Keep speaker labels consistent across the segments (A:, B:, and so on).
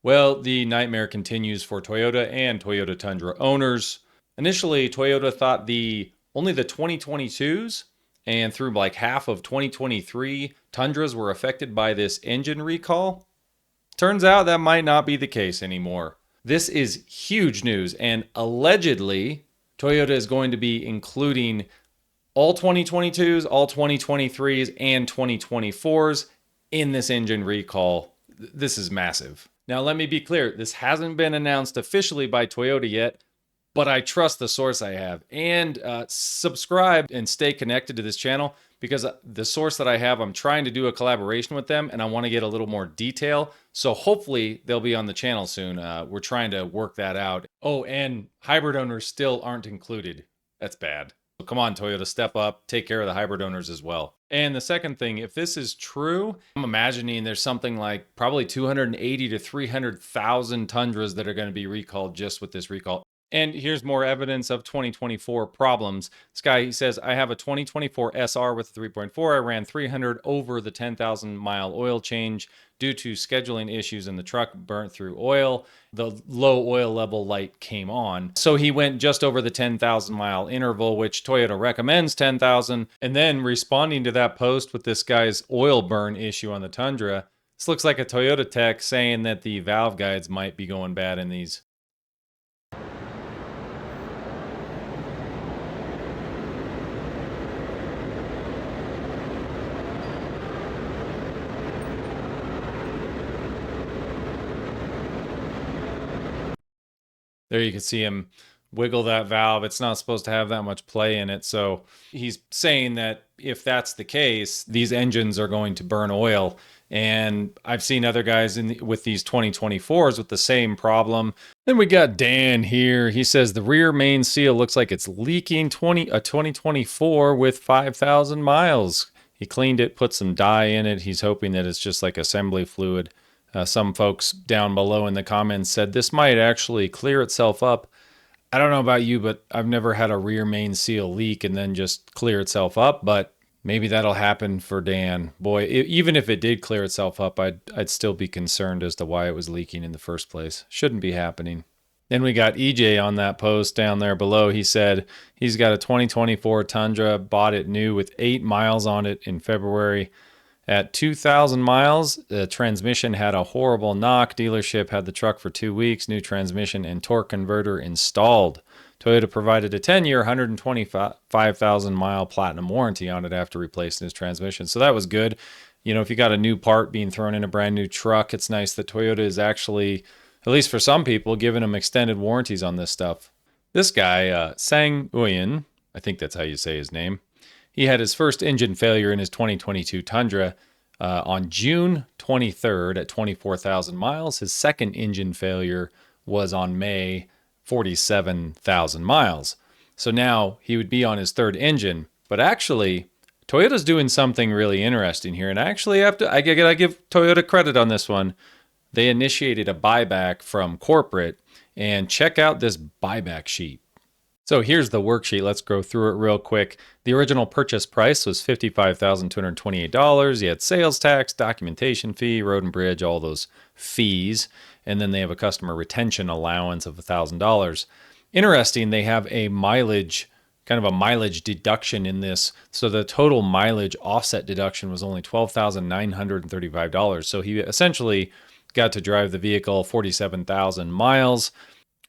A: Well, the nightmare continues for Toyota and Toyota Tundra owners. Initially, Toyota thought only the 2022s and through like half of 2023 Tundras were affected by this engine recall. Turns out that might not be the case anymore. This is huge news, and allegedly, Toyota is going to be including all 2022s, all 2023s, and 2024s in this engine recall. This is massive. Now, let me be clear. This hasn't been announced officially by Toyota yet, but I trust the source I have. And subscribe and stay connected to this channel because the source that I have, I'm trying to do a collaboration with them and I want to get a little more detail. So hopefully they'll be on the channel soon. We're trying to work that out. Oh, and hybrid owners still aren't included. That's bad. So come on, Toyota, step up, take care of the hybrid owners as well. And the second thing, if this is true, I'm imagining there's something like probably 280 to 300,000 Tundras that are going to be recalled just with this recall. And here's more evidence of 2024 problems. This guy, he says, I have a 2024 SR with a 3.4. I ran 300 over the 10,000 mile oil change due to scheduling issues in the truck, burnt through oil. The low oil level light came on. So he went just over the 10,000 mile interval, which Toyota recommends 10,000. And then responding to that post with this guy's oil burn issue on the Tundra, this looks like a Toyota tech saying that the valve guides might be going bad in these. There you can see him wiggle that valve. It's not supposed to have that much play in it. So he's saying that if that's the case, these engines are going to burn oil. And I've seen other guys with these 2024s with the same problem. Then we got Dan here. He says the rear main seal looks like it's leaking. A 2024 with 5,000 miles. He cleaned it, put some dye in it. He's hoping that it's just like assembly fluid. Some folks down below in the comments said this might actually clear itself up. I don't know about you, but I've never had a rear main seal leak and then just clear itself up, but maybe that'll happen for Dan. Boy, even if it did clear itself up, I'd still be concerned as to why it was leaking in the first place. Shouldn't be happening. Then we got EJ on that post down there below. He said he's got a 2024 Tundra, bought it new with 8 miles on it in February. At 2,000 miles, the transmission had a horrible knock. Dealership had the truck for 2 weeks. New transmission and torque converter installed. Toyota provided a 10-year, 125,000 mile platinum warranty on it after replacing his transmission. So that was good. You know, if you got a new part being thrown in a brand new truck, it's nice that Toyota is actually, at least for some people, giving them extended warranties on this stuff. This guy, Sang Uyen, I think that's how you say his name. He had his first engine failure in his 2022 Tundra on June 23rd at 24,000 miles. His second engine failure was on May 47,000 miles. So now he would be on his third engine. But actually, Toyota's doing something really interesting here. And actually, I gotta give Toyota credit on this one. They initiated a buyback from corporate. And check out this buyback sheet. So here's the worksheet. Let's go through it real quick. The original purchase price was $55,228. You had sales tax, documentation fee, road and bridge, all those fees. And then they have a customer retention allowance of $1,000. Interesting, they have a mileage, kind of a mileage deduction in this. So the total mileage offset deduction was only $12,935. So he essentially got to drive the vehicle 47,000 miles,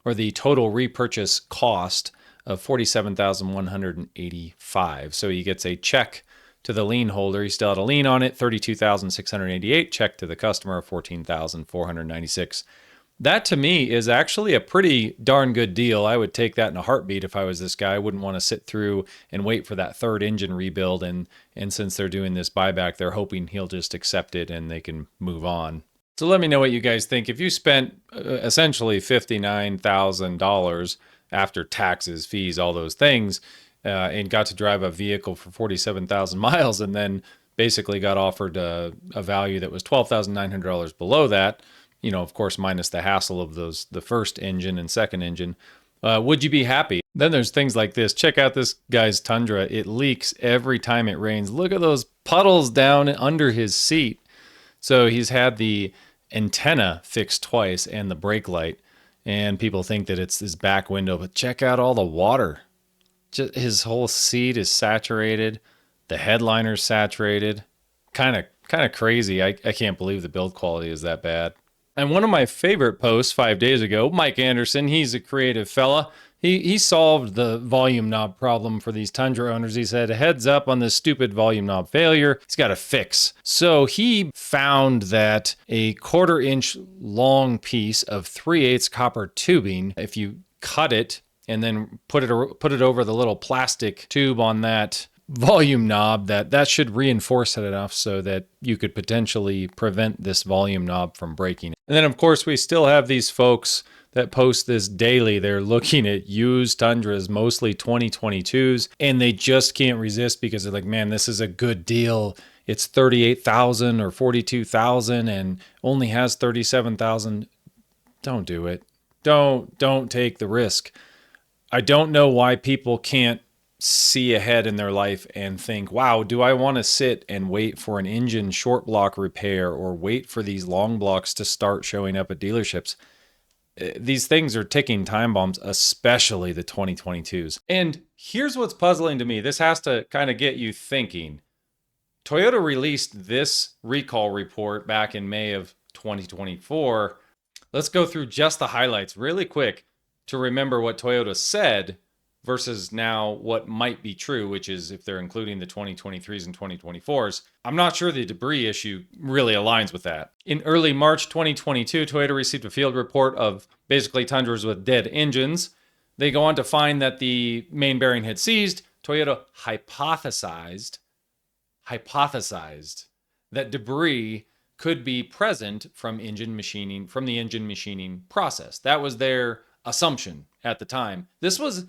A: or the total repurchase cost of $47,185. So he gets a check to the lien holder. He still had a lien on it, $32,688. Check to the customer of $14,496. That to me is actually a pretty darn good deal. I would take that in a heartbeat if I was this guy. I wouldn't want to sit through and wait for that third engine rebuild. And since they're doing this buyback, they're hoping he'll just accept it and they can move on. So let me know what you guys think. If you spent essentially $59,000 after taxes, fees, all those things, and got to drive a vehicle for 47,000 miles and then basically got offered a value that was $12,900 below that, you know, of course, minus the hassle of the first engine and second engine, would you be happy? Then there's things like this. Check out this guy's Tundra. It leaks every time it rains. Look at those puddles down under his seat. So he's had the antenna fixed twice and the brake light. And people think that it's his back window, but check out all the water. Just, his whole seat is saturated. The headliner's saturated. Kind of crazy. I can't believe the build quality is that bad. And one of my favorite posts 5 days ago, Mike Anderson, he's a creative fella. He solved the volume knob problem for these Tundra owners. He said, heads up on this stupid volume knob failure. He's got a fix. So he found that a 1/4 inch long piece of 3/8 copper tubing, if you cut it and then put it over the little plastic tube on that volume knob, that should reinforce it enough so that you could potentially prevent this volume knob from breaking. And then of course we still have these folks that post this daily. They're looking at used Tundras, mostly 2022s, and they just can't resist because they're like, man, this is a good deal. It's 38,000 or 42,000 and only has 37,000. Don't do it. Don't take the risk. I don't know why people can't see ahead in their life and think, wow, do I want to sit and wait for an engine short block repair or wait for these long blocks to start showing up at dealerships? These things are ticking time bombs, especially the 2022s. And here's what's puzzling to me. This has to kind of get you thinking. Toyota released this recall report back in May of 2024. Let's go through just the highlights really quick to remember what Toyota said versus now what might be true, which is if they're including the 2023s and 2024s. I'm not sure the debris issue really aligns with that. In early March 2022, Toyota received a field report of basically Tundras with dead engines. They go on to find that the main bearing had seized. Toyota hypothesized that debris could be present from the engine machining process. That was their assumption at the time. This was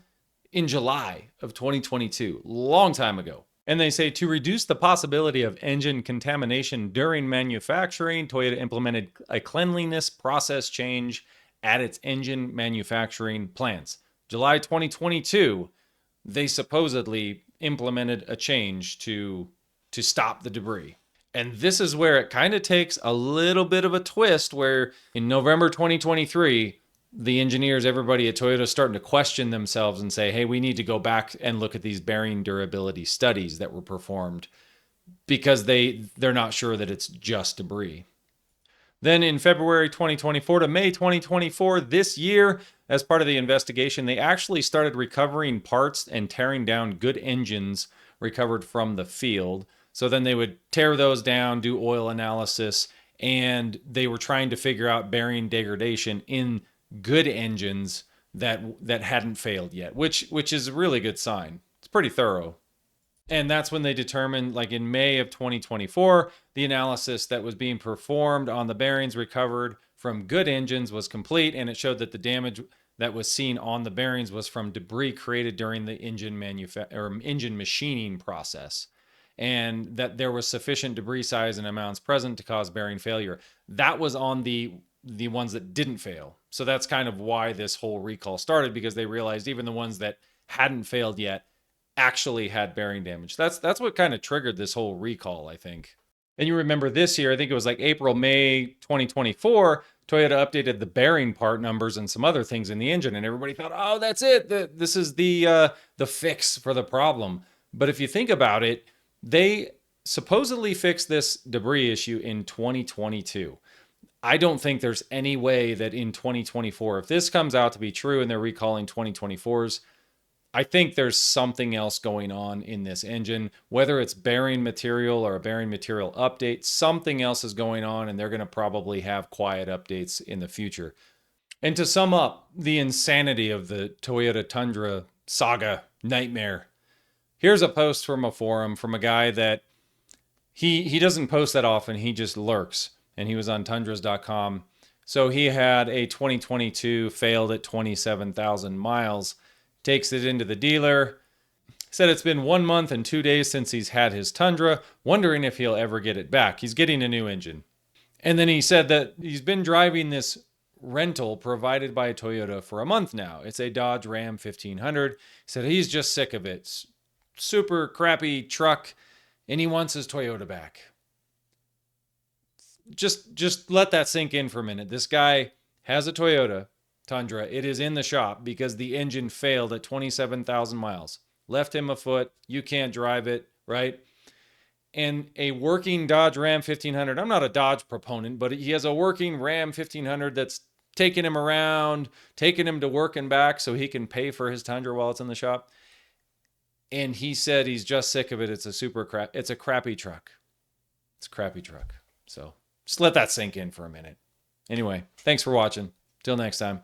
A: in July of 2022, long time ago. And they say to reduce the possibility of engine contamination during manufacturing, Toyota implemented a cleanliness process change at its engine manufacturing plants. July 2022, they supposedly implemented a change to stop the debris. And this is where it kind of takes a little bit of a twist, where in November 2023, the engineers, everybody at Toyota is starting to question themselves and say, hey, we need to go back and look at these bearing durability studies that were performed because they're not sure that it's just debris. Then in February 2024 to May 2024, this year, as part of the investigation, they actually started recovering parts and tearing down good engines recovered from the field. So then they would tear those down, do oil analysis, and they were trying to figure out bearing degradation in good engines that hadn't failed yet, which is a really good sign. It's pretty thorough. And that's when they determined, like in May of 2024, the analysis that was being performed on the bearings recovered from good engines was complete, and it showed that the damage that was seen on the bearings was from debris created during the engine machining process, and that there was sufficient debris size and amounts present to cause bearing failure. That was on the ones that didn't fail. So that's kind of why this whole recall started, because they realized even the ones that hadn't failed yet actually had bearing damage. That's what kind of triggered this whole recall, I think. And you remember this year, I think it was like April, May 2024, Toyota updated the bearing part numbers and some other things in the engine, and everybody thought, oh, that's it. This is the fix for the problem. But if you think about it, they supposedly fixed this debris issue in 2022. I don't think there's any way that in 2024, if this comes out to be true and they're recalling 2024s, I think there's something else going on in this engine, whether it's bearing material or a bearing material update, something else is going on, and they're going to probably have quiet updates in the future. And to sum up the insanity of the Toyota Tundra saga nightmare, here's a post from a forum from a guy that he doesn't post that often, he just lurks. And he was on Tundras.com. So he had a 2022 failed at 27,000 miles, takes it into the dealer, said it's been 1 month and 2 days since he's had his Tundra, wondering if he'll ever get it back. He's getting a new engine. And then he said that he's been driving this rental provided by Toyota for a month now. It's a Dodge Ram 1500. He said he's just sick of it. Super crappy truck, and he wants his Toyota back. just let that sink in for a minute. This guy has a Toyota Tundra. It is in the shop because the engine failed at 27,000 miles. Left him afoot. You can't drive it, right? And a working Dodge Ram 1500. I'm not a Dodge proponent, but he has a working Ram 1500 that's taking him around, taking him to work and back so he can pay for his Tundra while it's in the shop. And he said he's just sick of it. It's a crappy truck. It's a crappy truck. So just let that sink in for a minute. Anyway, thanks for watching. Till next time.